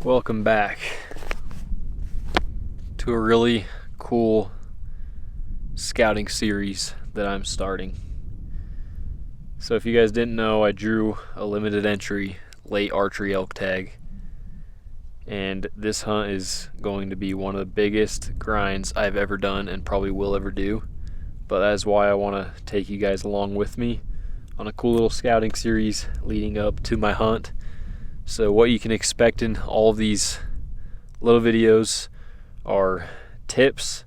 Welcome back to a really cool scouting series that I'm starting. So if you guys didn't know, I drew a limited entry late archery elk tag, and this hunt is going to be one of the biggest grinds I've ever done and probably will ever do. But that is why I want to take you guys along with me on a cool little scouting series leading up to my hunt. So what you can expect in all of these little videos are tips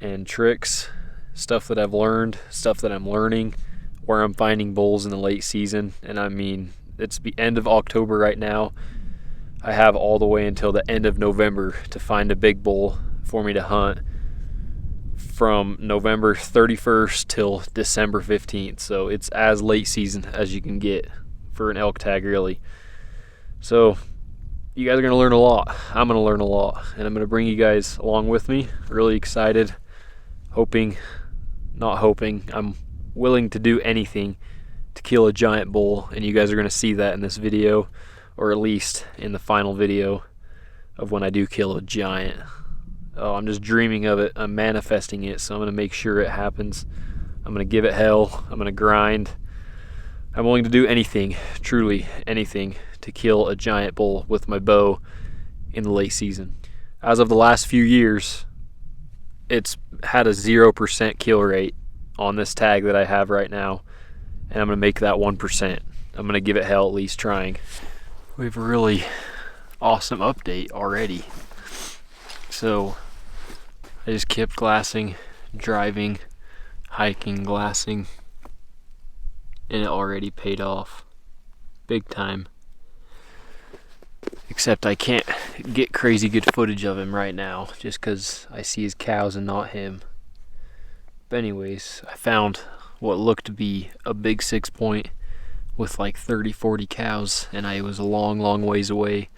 and tricks, stuff that I've learned, stuff that I'm learning, where I'm finding bulls in the late season. And I mean, it's the end of October right now. I have all the way until the end of November to find a big bull for me to hunt, from November 31st till December 15th. So it's as late season as you can get for an elk tag, really. So you guys are going to learn a lot. I'm going to learn a lot, and I'm going to bring you guys along with me. Really excited, I'm willing to do anything to kill a giant bull, and you guys are going to see that in this video, or at least in the final video of when I do kill a giant. Oh, I'm just dreaming of it. I'm manifesting it, so I'm going to make sure it happens. I'm going to give it hell. I'm going to grind. I'm willing to do anything, truly anything, to kill a giant bull with my bow in the late season. As of the last few years, it's had a 0% kill rate on this tag that I have right now, and I'm going to make that 1%. I'm going to give it hell at least trying. We have a really awesome update already. So I just kept glassing, driving, hiking, glassing, and it already paid off big time. Except I can't get crazy good footage of him right now just because I see his cows and not him. But anyways, I found what looked to be a big 6-point with like 30-40 cows, and I was a long ways away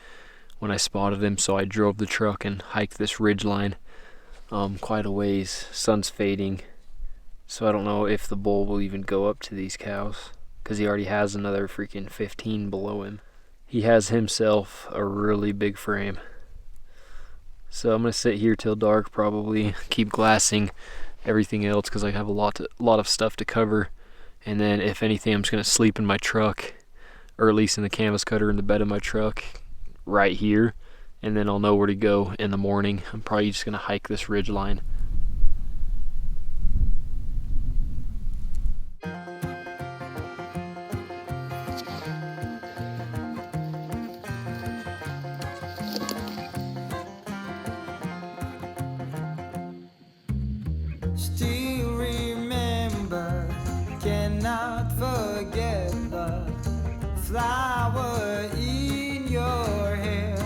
when I spotted him, so I drove the truck and hiked this ridge line quite a ways. Sun's fading, so I don't know if the bull will even go up to these cows, because he already has another freaking 15 below him. He has himself a really big frame. So I'm going to sit here till dark probably, keep glassing everything else because I have a lot of stuff to cover. And then if anything, I'm just going to sleep in my truck, or at least in the canvas cutter in the bed of my truck right here. And then I'll know where to go in the morning. I'm probably just going to hike this ridge line. Still remember, cannot forget the flower in your hair.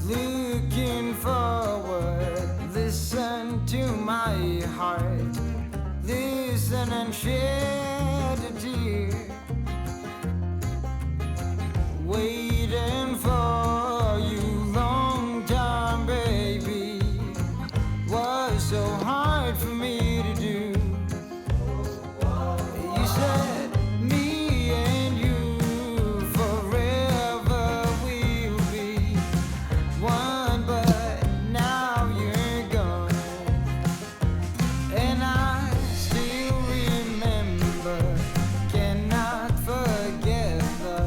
Looking forward, listen to my heart, listen and shed a tear. Waiting for you long time, baby, was so hard for me to do. You said me and you forever will be one, but now you're gone, and I still remember, cannot forget the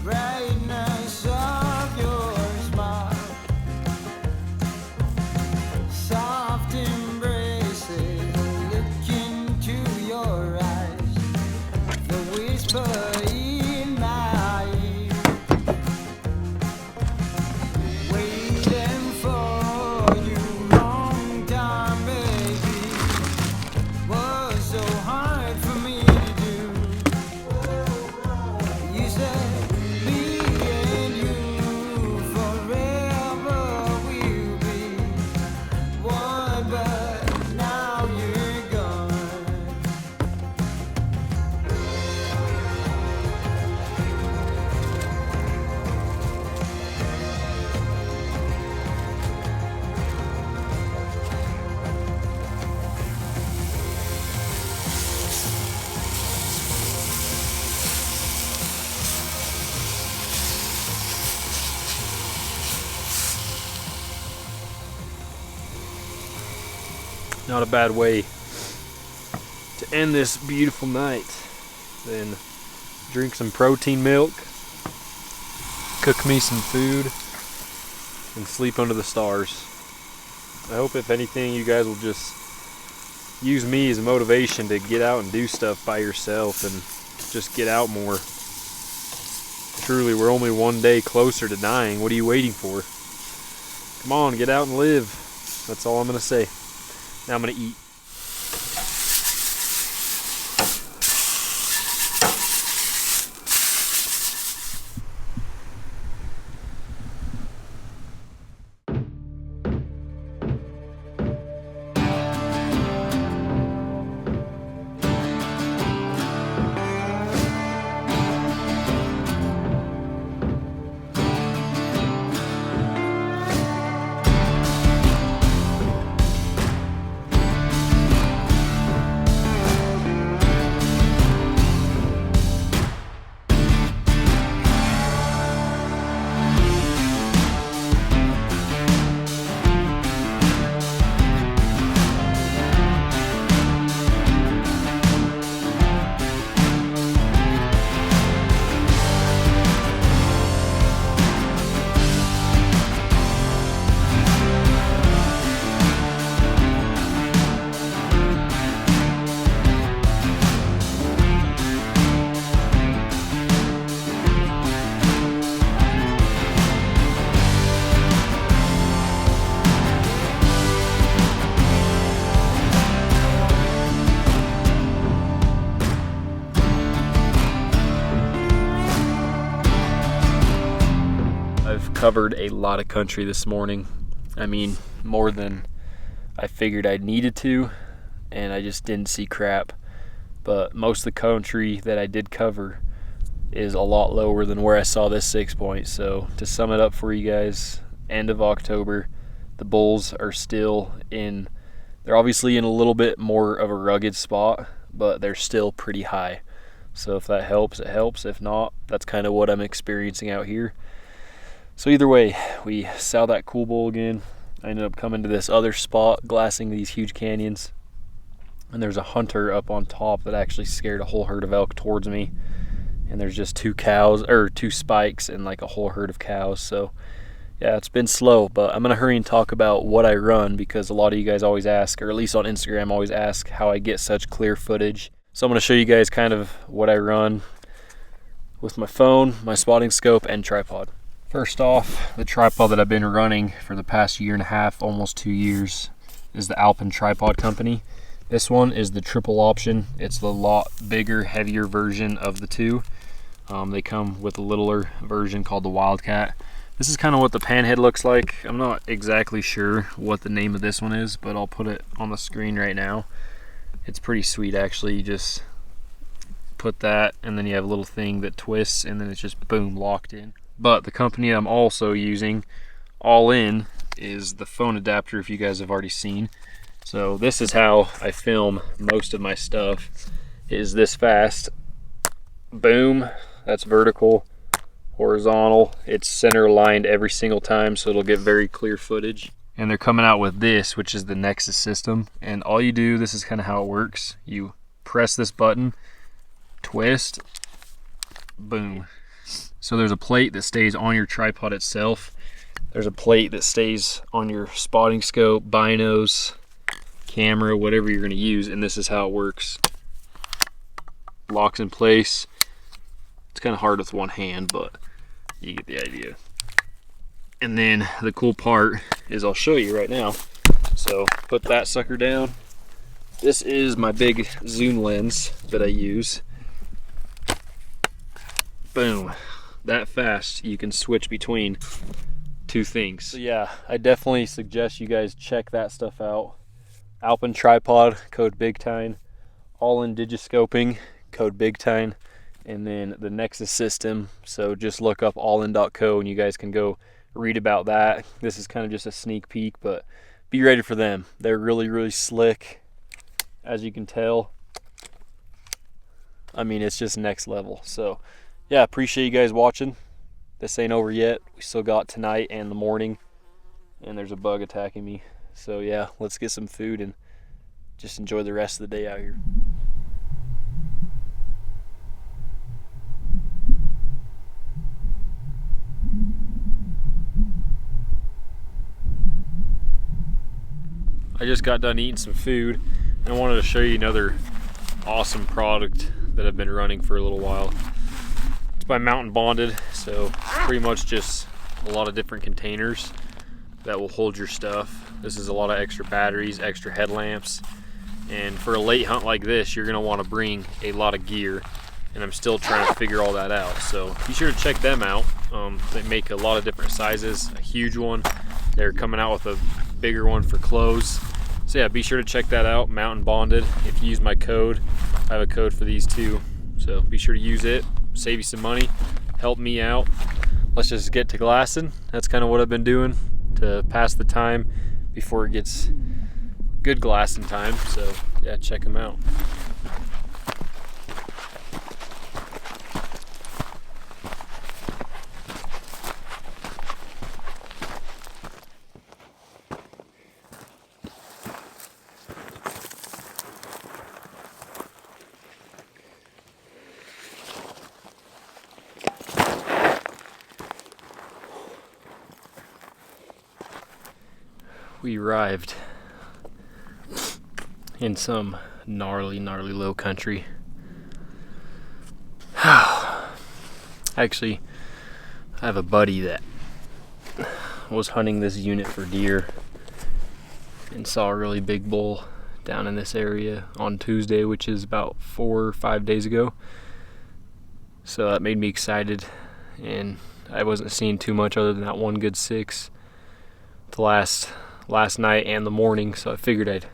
brightness of your smile, soft embraces, look into your eyes, the whisper in my ear, waiting for you long time, baby, was so hard for me to do. You said me and you forever will be one, but now you're gone. Not a bad way to end this beautiful night. Then drink some protein milk, cook me some food, and sleep under the stars. I hope if anything you guys will just use me as a motivation to get out and do stuff by yourself and just get out more. Truly, we're only one day closer to dying. What are you waiting for? Come on, get out and live. That's all I'm gonna say. Now I'm gonna eat. Covered a lot of country this morning. I mean, more than I figured I needed to, and I just didn't see crap. But most of the country that I did cover is a lot lower than where I saw this 6-point. So to sum it up for you guys, end of October, the bulls are still in, they're obviously in a little bit more of a rugged spot, but they're still pretty high. So if that helps, it helps. If not, that's kind of what I'm experiencing out here. So either way, we saw that cool bull again. I ended up coming to this other spot, glassing these huge canyons. And there's a hunter up on top that actually scared a whole herd of elk towards me. And there's just two spikes and like a whole herd of cows. So yeah, it's been slow, but I'm gonna hurry and talk about what I run, because a lot of you guys always ask, or at least on Instagram always ask, how I get such clear footage. So I'm gonna show you guys kind of what I run with my phone, my spotting scope, and tripod. First off, the tripod that I've been running for the past 1.5 years, almost 2 years, is the ALPYN tripod company. This one is the triple option. It's the lot bigger, heavier version of the two. They come with a littler version called the Wildcat. This is kind of what the panhead looks like. I'm not exactly sure what the name of this one is, but I'll put it on the screen right now. It's pretty sweet actually. You just put that and then you have a little thing that twists and then it's just boom, locked in. But the company I'm also using, OLLIN, is the phone adapter, if you guys have already seen. So this is how I film most of my stuff, is this fast. Boom, that's vertical, horizontal. It's center aligned every single time, so it'll get very clear footage. And they're coming out with this, which is the Nexus system. And all you do, this is kind of how it works. You press this button, twist, boom. So there's a plate that stays on your tripod itself. There's a plate that stays on your spotting scope, binos, camera, whatever you're gonna use, and this is how it works. Locks in place. It's kind of hard with one hand, but you get the idea. And then the cool part is I'll show you right now. So put that sucker down. This is my big zoom lens that I use. Boom. That fast you can switch between two things. So yeah, I definitely suggest you guys check that stuff out. ALPYN tripod, code BIGTINE. OLLIN digiscoping, code BIGTINE. And then the Nexus system, so just look up allin.co and you guys can go read about that. This is kind of just a sneak peek, but be ready for them. They're really, really slick, as you can tell. I mean, it's just next level. So yeah, appreciate you guys watching. This ain't over yet. We still got tonight and the morning, and there's a bug attacking me. So yeah, let's get some food and just enjoy the rest of the day out here. I just got done eating some food and I wanted to show you another awesome product that I've been running for a little while. It's by Mountain Bonded, so pretty much just a lot of different containers that will hold your stuff. This is a lot of extra batteries, extra headlamps, and for a late hunt like this, you're gonna wanna bring a lot of gear, and I'm still trying to figure all that out. So be sure to check them out. They make a lot of different sizes, a huge one. They're coming out with a bigger one for clothes. So yeah, be sure to check that out, Mountain Bonded. If you use my code, I have a code for these too. So be sure to use it, save you some money, help me out. Let's just get to glassing. That's kind of what I've been doing to pass the time before it gets good glassing time. So yeah, check them out. We arrived in some gnarly low country. Actually, I have a buddy that was hunting this unit for deer and saw a really big bull down in this area on Tuesday, which is about 4 or 5 days ago. So that made me excited, and I wasn't seeing too much other than that one good 6 the last night and the morning, so I figured I'd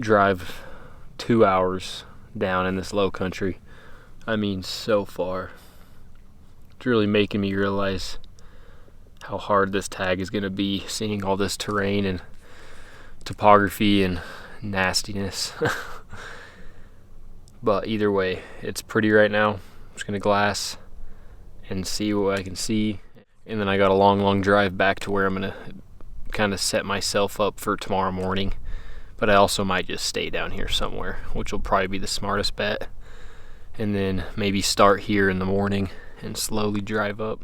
drive 2 hours down in this low country. I mean, so far. It's really making me realize how hard this tag is gonna be, seeing all this terrain and topography and nastiness. But either way, it's pretty right now. I'm just gonna glass and see what I can see, and then I got a long drive back to where I'm gonna kind of set myself up for tomorrow morning. But I also might just stay down here somewhere, which will probably be the smartest bet, and then maybe start here in the morning and slowly drive up.